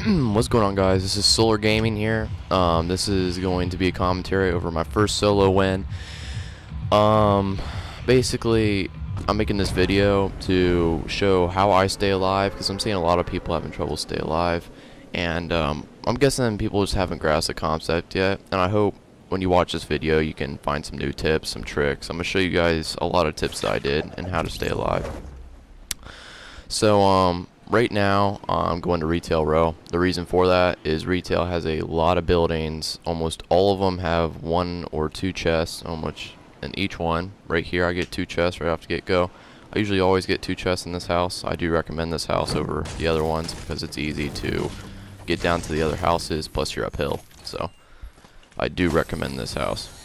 What's going on, guys? This is Solar Gaming here. This is going to be a commentary over my first solo win. Basically, I'm making this video to show how I stay alive, because I'm seeing a lot of people having trouble stay alive, and I'm guessing people just haven't grasped the concept yet, and I hope when you watch this video you can find some new tips, some tricks. I'm going to show you guys a lot of tips that I did and how to stay alive. So, right now, I'm going to retail row. The reason for that is retail has a lot of buildings. Almost all of them have one or two chests, which in each one. Right here, I get two chests right off the get-go. I usually always get two chests in this house. I do recommend this house over the other ones because it's easy to get down to the other houses, plus you're uphill. So, I do recommend this house.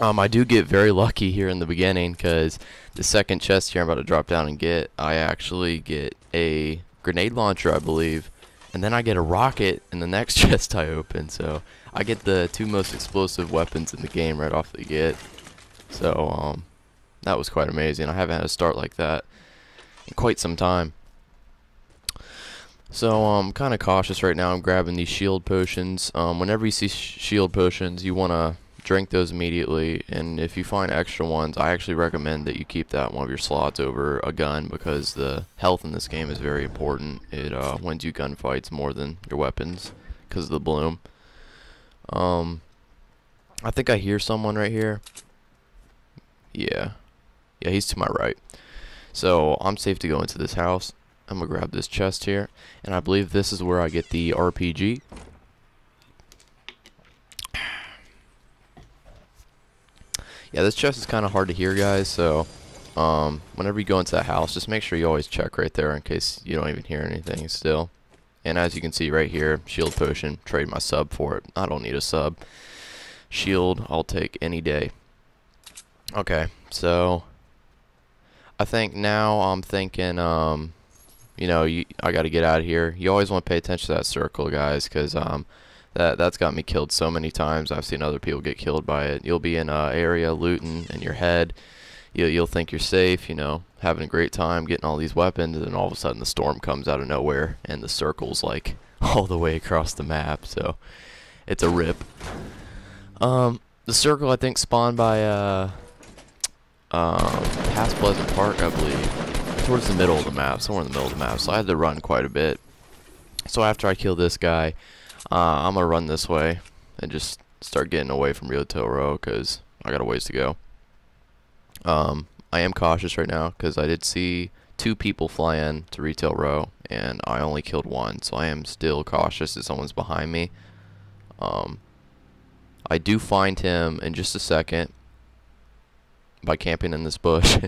I do get very lucky here in the beginning, because the second chest here I'm about to drop down and get, I actually get a grenade launcher, I believe, and then I get a rocket in the next chest I open. So I get the two most explosive weapons in the game right off the get. So that was quite amazing. I haven't had a start like that in quite some time. So I'm kind of cautious right now. I'm grabbing these shield potions. Whenever you see shield potions, you want to drink those immediately, and if you find extra ones, I actually recommend that you keep that in one of your slots over a gun, because the health in this game is very important. It wins you gunfights more than your weapons because of the bloom. I think I hear someone right here. Yeah, he's to my right. So I'm safe to go into this house. I'm gonna grab this chest here, and I believe this is where I get the RPG. Yeah, this chest is kind of hard to hear, guys, so whenever you go into that house, just make sure you always check right there in case you don't even hear anything still. And as you can see right here, shield potion, trade my sub for it. I don't need a sub. Shield, I'll take any day. Okay, so I think now I'm thinking, you know, I got to get out of here. You always want to pay attention to that circle, guys, because that's got me killed so many times. I've seen other people get killed by it. You'll be in an area looting in your head. You'll think you're safe, you know, having a great time, getting all these weapons, and then all of a sudden the storm comes out of nowhere, and the circle's like all the way across the map. So it's a rip. The circle, I think, spawned by past Pleasant Park, I believe, towards the middle of the map, somewhere in the middle of the map. So I had to run quite a bit. So after I kill this guy, I'm gonna run this way and just start getting away from retail row, because I got a ways to go. I am cautious right now because I did see two people fly in to retail row and I only killed one, so I am still cautious that someone's behind me. I do find him in just a second by camping in this bush.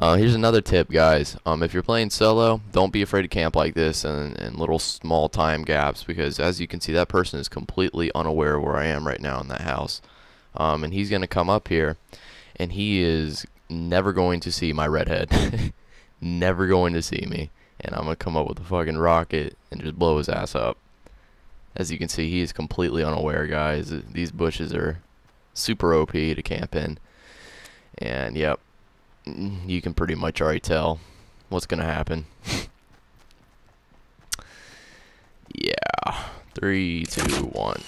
Here's another tip, guys. If you're playing solo, don't be afraid to camp like this in little small time gaps, because as you can see, that person is completely unaware of where I am right now in that house. And he's going to come up here, and he is never going to see my redhead. Never going to see me. And I'm going to come up with a fucking rocket and just blow his ass up. As you can see, he is completely unaware, guys. These bushes are super OP to camp in. And, yep. You can pretty much already tell what's gonna happen. Yeah. 3, 2, 1.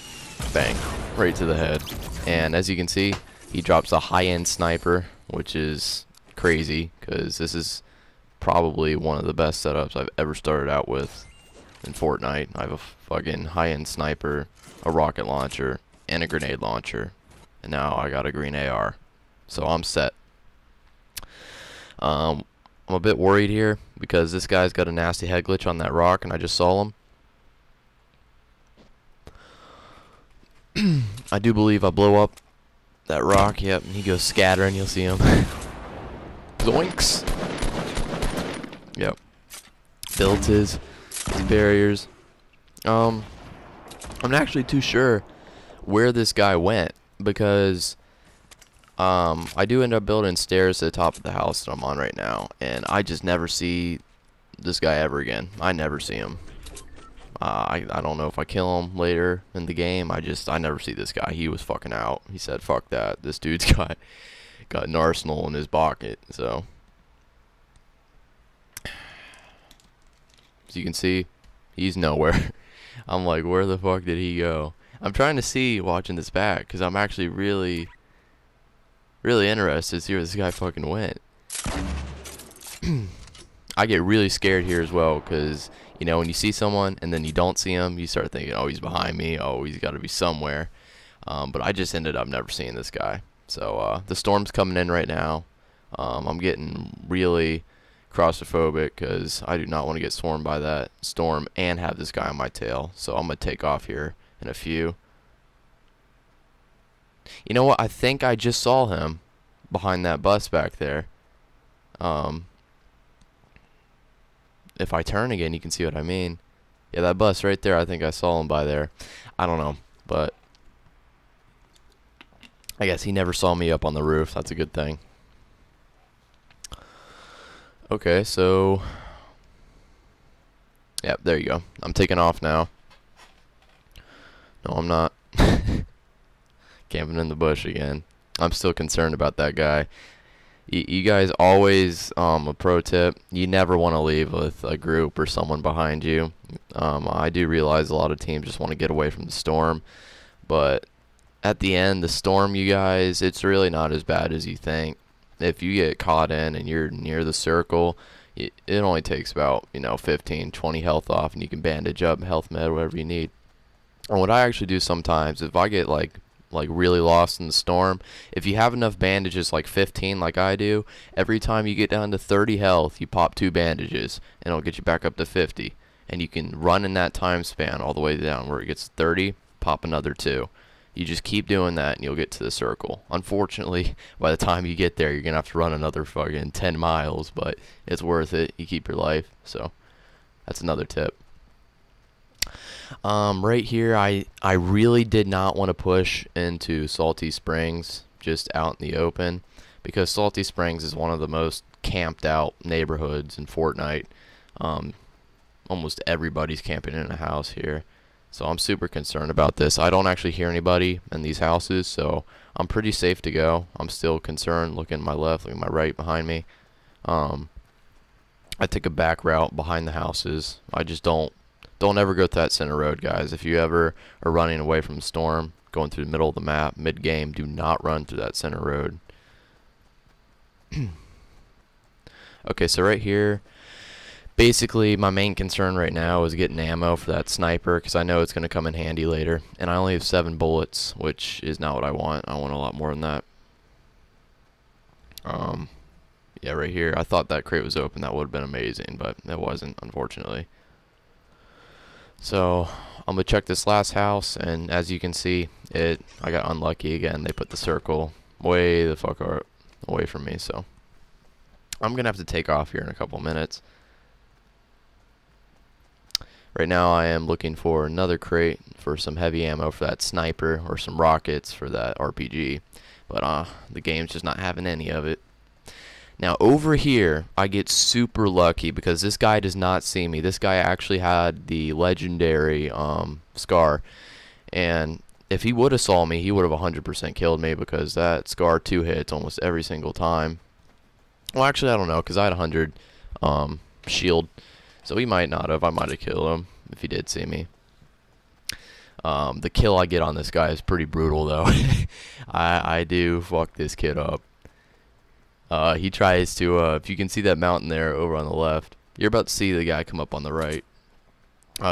Bang. Right to the head. And as you can see, he drops a high-end sniper, which is crazy, because this is probably one of the best setups I've ever started out with in Fortnite. I have a fucking high-end sniper, a rocket launcher, and a grenade launcher. And now I got a green AR. So I'm set. I'm a bit worried here because this guy's got a nasty head glitch on that rock, and I just saw him. I do believe I blow up that rock. Yep, and he goes scattering. You'll see him. Zoinks. Yep. Builds his barriers. I'm not actually too sure where this guy went, because I do end up building stairs to the top of the house that I'm on right now, and I just never see this guy ever again. I never see him. I don't know if I kill him later in the game. I never see this guy. He was fucking out. He said, "Fuck that. This dude's got an arsenal in his pocket." So, as you can see, He's nowhere. I'm like, where the fuck did he go? I'm trying to see, watching this back, because I'm actually really interested to see where this guy fucking went. I get really scared here as well, because, you know, when you see someone and then you don't see him, you start thinking, oh, he's behind me, oh, he's got to be somewhere. But I just ended up never seeing this guy. So the storm's coming in right now. I'm getting really claustrophobic because I do not want to get swarmed by that storm and have this guy on my tail. So I'm going to take off here in a few. You know what? I think I just saw him behind that bus back there. If I turn again, you can see what I mean. Yeah, that bus right there, I think I saw him by there. I don't know, but I guess he never saw me up on the roof. That's a good thing. Okay, so yeah, there you go. I'm taking off now. No, I'm not. Camping in the bush again. I'm still concerned about that guy. You guys always, a pro tip, you never want to leave with a group or someone behind you. I do realize a lot of teams just want to get away from the storm, but at the end, the storm, you guys, it's really not as bad as you think. If you get caught in and you're near the circle, it only takes about, 15, 20 health off, and you can bandage up, health med, whatever you need. And what I actually do sometimes, if I get like really lost in the storm, if you have enough bandages, like 15 like I do, every time you get down to 30 health, you pop 2 bandages, and it'll get you back up to 50. And you can run in that time span all the way down where it gets 30, pop another 2. You just keep doing that and you'll get to the circle. Unfortunately, by the time you get there, you're going to have to run another fucking 10 miles, but it's worth it. You keep your life. So that's another tip. Right here, I really did not want to push into Salty Springs just out in the open, because Salty Springs is one of the most camped out neighborhoods in Fortnite. Almost everybody's camping in a house here. So I'm super concerned about this. I don't actually hear anybody in these houses, so I'm pretty safe to go. I'm still concerned, looking to my left, looking to my right behind me. I take a back route behind the houses. I just don't ever go to that center road, guys. If you ever are running away from the storm, going through the middle of the map, mid-game, do not run through that center road. Okay, so right here, basically, my main concern right now is getting ammo for that sniper, because I know it's going to come in handy later. And I only have 7 bullets, which is not what I want. I want a lot more than that. Yeah, right here. I thought that crate was open. That would have been amazing, but it wasn't, unfortunately. So I'm going to check this last house, and as you can see, I got unlucky again. They put the circle way the fuck away from me, so I'm going to have to take off here in a couple minutes. Right now I am looking for another crate for some heavy ammo for that sniper, or some rockets for that RPG, but the game's just not having any of it. Now over here I get super lucky because this guy does not see me. This guy actually had the legendary Scar, and if he would have saw me, he would have 100% killed me, because that Scar 2 hits almost every single time. Well, actually I don't know, because I had 100 shield. So he might not have. I might have killed him if he did see me. The kill I get on this guy is pretty brutal, though. I do fuck this kid up. He tries to, if you can see that mountain there over on the left, you're about to see the guy come up on the right.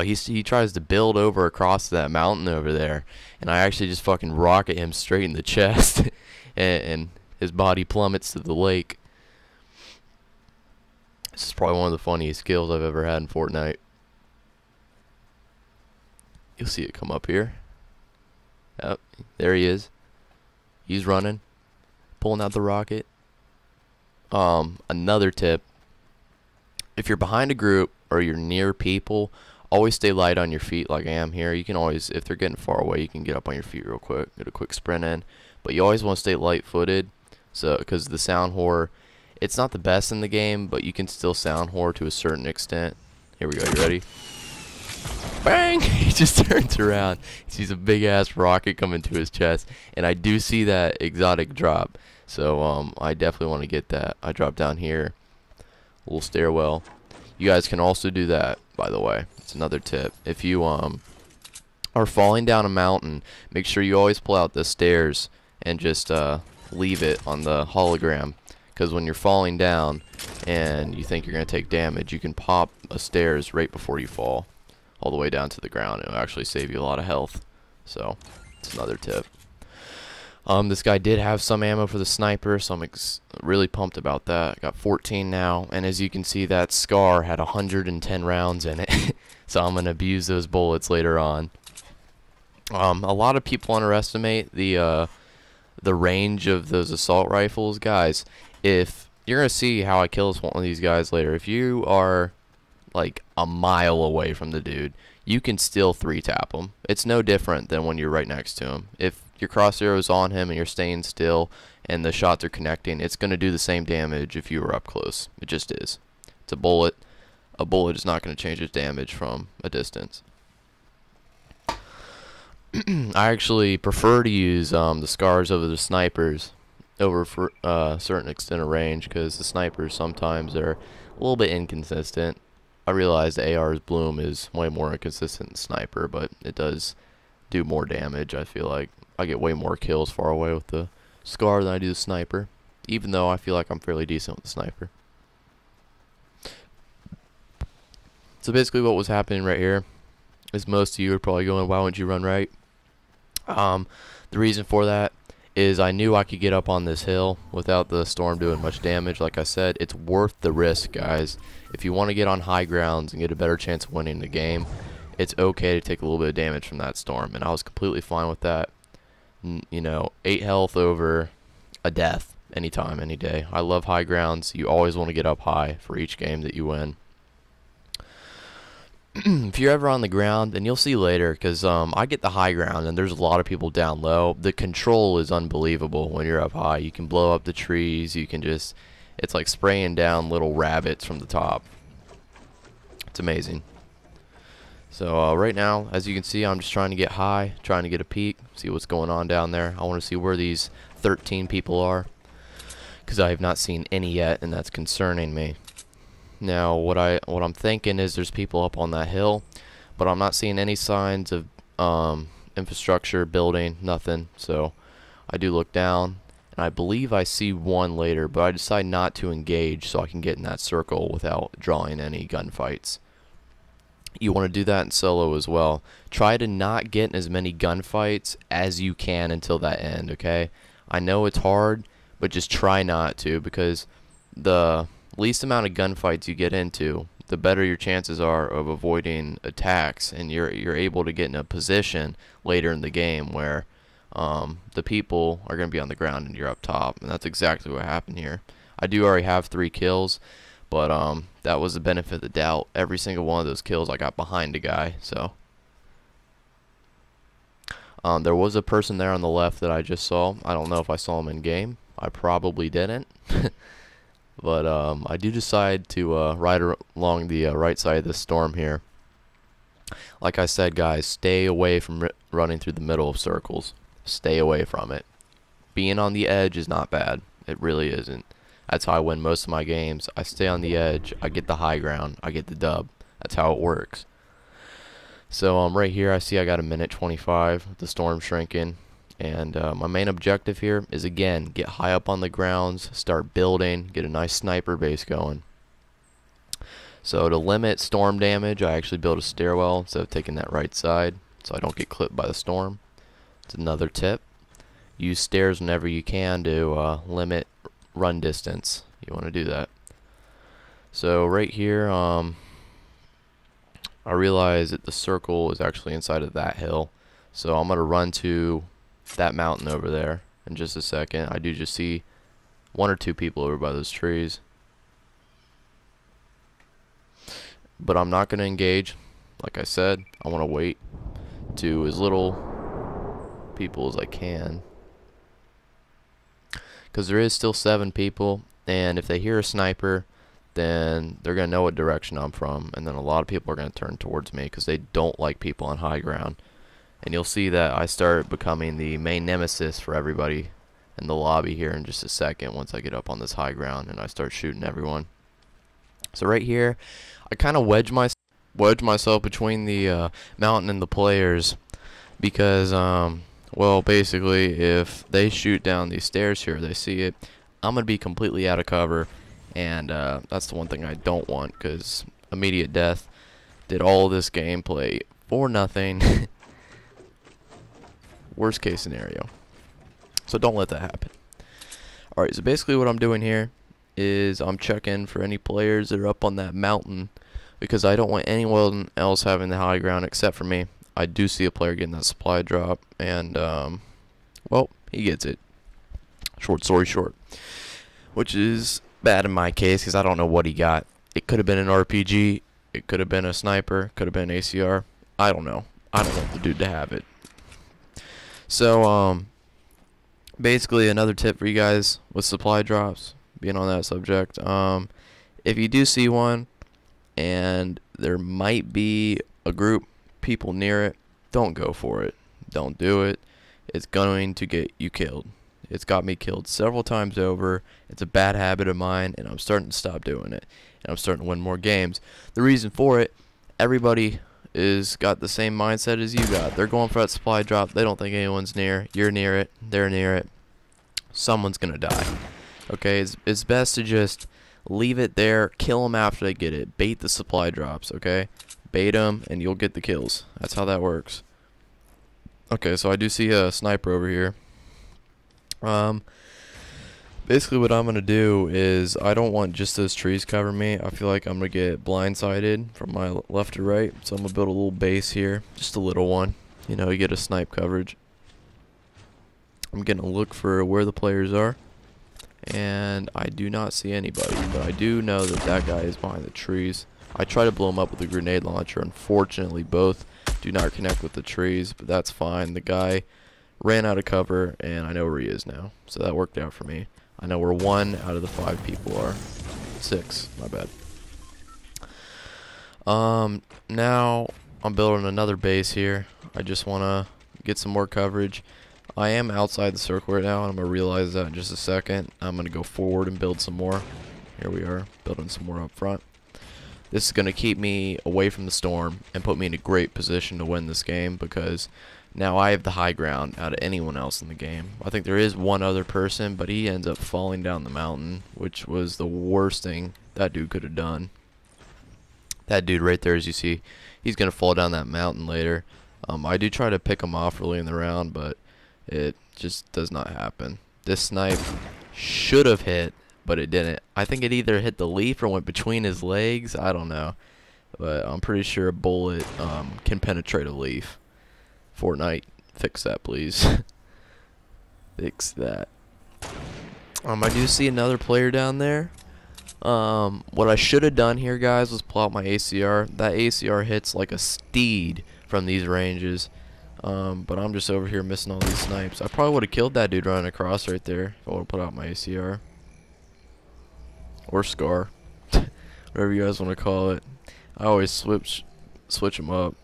He tries to build over across that mountain over there, and I actually just fucking rocket him straight in the chest, and his body plummets to the lake. This is probably one of the funniest kills I've ever had in Fortnite. You'll see it come up here. Yep, there he is. He's running, pulling out the rocket. Another tip: if you're behind a group or you're near people, always stay light on your feet like I am here. You can always, if they're getting far away, you can get up on your feet real quick, get a quick sprint in. But you always want to stay light-footed, so because the sound whore, it's not the best in the game, but you can still sound whore to a certain extent. Here we go. You ready? Bang! He just turns around. He sees a big ass rocket coming to his chest, and I do see that exotic drop. So I definitely want to get that. I drop down here, little stairwell. You guys can also do that, by the way. It's another tip. If you are falling down a mountain, make sure you always pull out the stairs and just leave it on the hologram, because when you're falling down and you think you're going to take damage, you can pop a stairs right before you fall all the way down to the ground. It'll actually save you a lot of health. So it's another tip. This guy did have some ammo for the sniper, so I'm really pumped about that. Got 14 now, and as you can see, that SCAR had 110 rounds in it. So I'm going to abuse those bullets later on. A lot of people underestimate the range of those assault rifles. Guys, if you're going to see how I kill one of these guys later, if you are like a mile away from the dude, you can still 3-tap him. It's no different than when you're right next to him. If your crosshair is on him and you're staying still and the shots are connecting, it's going to do the same damage if you were up close. It just is. It's a bullet. A bullet is not going to change its damage from a distance. I actually prefer to use the SCARs over the snipers over for a certain extent of range, because the snipers sometimes are a little bit inconsistent. I realize the AR's bloom is way more inconsistent than sniper, but it does do more damage. I feel like I get way more kills far away with the SCAR than I do the sniper, even though I feel like I'm fairly decent with the sniper. So basically what was happening right here is most of you are probably going, why wouldn't you run right? The reason for that is I knew I could get up on this hill without the storm doing much damage. Like I said, it's worth the risk, guys. If you want to get on high grounds and get a better chance of winning the game, it's okay to take a little bit of damage from that storm, and I was completely fine with that. You know, 8 health over a death anytime, any day. I love high grounds. You always want to get up high for each game that you win. If you're ever on the ground, and you'll see later, because I get the high ground and there's a lot of people down low, the control is unbelievable when you're up high. You can blow up the trees, you can just, it's like spraying down little rabbits from the top. It's amazing. So right now, as you can see, I'm just trying to get high, trying to get a peek, see what's going on down there. I want to see where these 13 people are, because I have not seen any yet, and that's concerning me. Now, what I'm thinking is there's people up on that hill, but I'm not seeing any signs of infrastructure, building, nothing. So I do look down, and I believe I see one later, but I decide not to engage so I can get in that circle without drawing any gunfights. You want to do that in solo as well. Try to not get in as many gunfights as you can until that end, okay? I know it's hard, but just try not to, because the least amount of gunfights you get into, the better your chances are of avoiding attacks, and you're able to get in a position later in the game where the people are going to be on the ground and you're up top, and that's exactly what happened here. I do already have 3 kills, but that was the benefit of the doubt. Every single one of those kills I got behind a guy. So there was a person there on the left that I just saw. I don't know if I saw him in game. I probably didn't. But I do decide to ride along the right side of the storm here. Like I said, guys, stay away from running through the middle of circles. Stay away from it. Being on the edge is not bad. It really isn't. That's how I win most of my games. I stay on the edge. I get the high ground. I get the dub. That's how it works. So right here, I see I got a minute 25 with the storm shrinking. And my main objective here is, again, get high up on the grounds, start building, get a nice sniper base going. So to limit storm damage, I actually build a stairwell instead of taking that right side, so I don't get clipped by the storm. It's another tip. Use stairs whenever you can to limit run distance. You want to do that. So right here, I realize that the circle is actually inside of that hill. So I'm going to run to that mountain over there in just a second. I do just see 1 or 2 people over by those trees, but I'm not going to engage. Like I said, I want to wait to as little people as I can, because there is still 7 people, and if they hear a sniper, then they're going to know what direction I'm from, and then a lot of people are going to turn towards me because they don't like people on high ground. And you'll see that I start becoming the main nemesis for everybody in the lobby here in just a second once I get up on this high ground and I start shooting everyone. So right here, I kind of wedge myself between the mountain and the players because, well, basically, if they shoot down these stairs here, they see it, I'm going to be completely out of cover, and that's the one thing I don't want, because immediate death did all this gameplay for nothing. Worst case scenario. So don't let that happen. Alright, so basically what I'm doing here is I'm checking for any players that are up on that mountain, because I don't want anyone else having the high ground except for me. I do see a player getting that supply drop, and well, he gets it. Short story short, which is bad in my case because I don't know what he got. It could have been an RPG, it could have been a sniper, could have been ACR. I don't know. I don't want the dude to have it. So basically another tip for you guys with supply drops, being on that subject, if you do see one and there might be a group people near it, don't go for it. Don't do it. It's going to get you killed. It's got me killed several times over. It's a bad habit of mine, and I'm starting to stop doing it, and I'm starting to win more games. The reason for it, everybody is got the same mindset as you got. They're going for that supply drop. They don't think anyone's near. You're near it. They're near it. Someone's gonna die. Okay, it's best to just leave it there. Kill them after they get it. Bait the supply drops. Okay, bait them, and you'll get the kills. That's how that works. Okay, so I do see a sniper over here. Basically what I'm gonna do is I don't want just those trees cover me. I feel like I'm gonna get blindsided from my left to right, so I'm gonna build a little base here, just a little one. You know, you get a snipe coverage. I'm gonna look for where the players are, and I do not see anybody, but I do know that that guy is behind the trees. I try to blow him up with a grenade launcher. Unfortunately, both do not connect with the trees, but that's fine. The guy ran out of cover, and I know where he is now, so that worked out for me. I know where 1 out of the 5 people are. 6, my bad. Now I'm building another base here. I just want to get some more coverage. I am outside the circle right now, and I'm going to realize that in just a second. I'm going to go forward and build some more. Here we are, building some more up front. This is going to keep me away from the storm and put me in a great position to win this game, because now I have the high ground out of anyone else in the game. I think there is one other person, but he ends up falling down the mountain, which was the worst thing that dude could have done. That dude right there, as you see, he's going to fall down that mountain later. I do try to pick him off early in the round, but it just does not happen. This snipe should have hit, but it didn't. I think it either hit the leaf or went between his legs. I don't know, but I'm pretty sure a bullet can penetrate a leaf. Fortnight, fix that, please. Fix that. I do see another player down there. What I should have done here, guys, was pull out my ACR. That ACR hits like a steed from these ranges. But I'm just over here missing all these snipes. I probably would have killed that dude running across right there if I would have put out my ACR. Or SCAR. Whatever you guys want to call it. I always switch them up.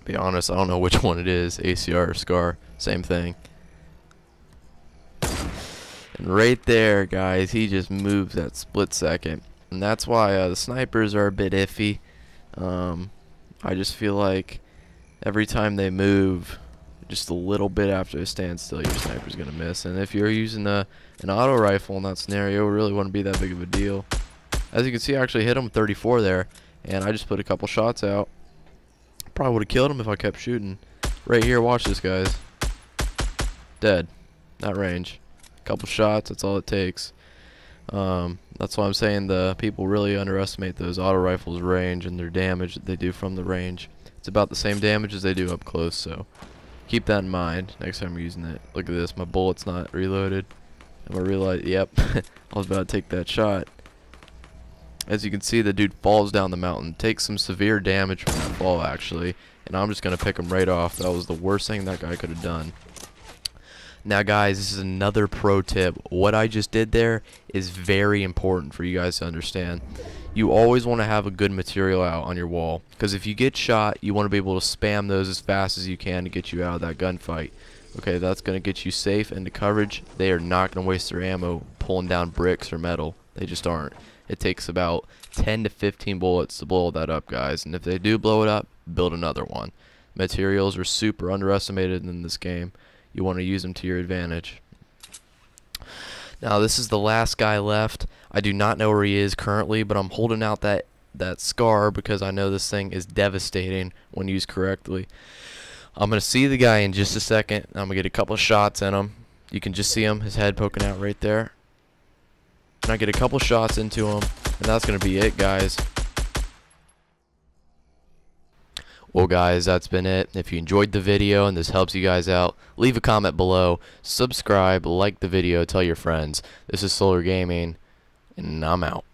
Be honest, I don't know which one it is, ACR or SCAR, same thing. And right there, guys, he just moves that split second, and that's why the snipers are a bit iffy. I just feel like every time they move just a little bit after they stand still, your sniper's gonna miss. And if you're using an auto rifle in that scenario, it really wouldn't be that big of a deal. As you can see, I actually hit him with 34 there, and I just put a couple shots out. Probably would have killed him if I kept shooting. Right here, watch this, guys. Dead. Not range. Couple shots, that's all it takes. That's why I'm saying the people really underestimate those auto rifles' range and their damage that they do from the range. It's about the same damage as they do up close, so keep that in mind next time you're using it. Look at this, my bullet's not reloaded. And I realized, yep, I was about to take that shot. As you can see, the dude falls down the mountain, takes some severe damage from that fall, actually, and I'm just going to pick him right off. That was the worst thing that guy could have done. Now, guys, this is another pro tip. What I just did there is very important for you guys to understand. You always want to have a good material out on your wall, because if you get shot, you want to be able to spam those as fast as you can to get you out of that gunfight. Okay, that's going to get you safe into coverage. They are not going to waste their ammo pulling down bricks or metal. They just aren't. It takes about 10 to 15 bullets to blow that up, guys. And if they do blow it up, build another one. Materials are super underestimated in this game. You want to use them to your advantage. Now this is the last guy left. I do not know where he is currently, but I'm holding out that scar because I know this thing is devastating when used correctly. I'm going to see the guy in just a second. I'm going to get a couple shots in him. You can just see him, his head poking out right there. And I get a couple shots into him, and that's going to be it, guys. Well, guys, that's been it. If you enjoyed the video and this helps you guys out, leave a comment below, subscribe, like the video, tell your friends. This is Solar Gaming, and I'm out.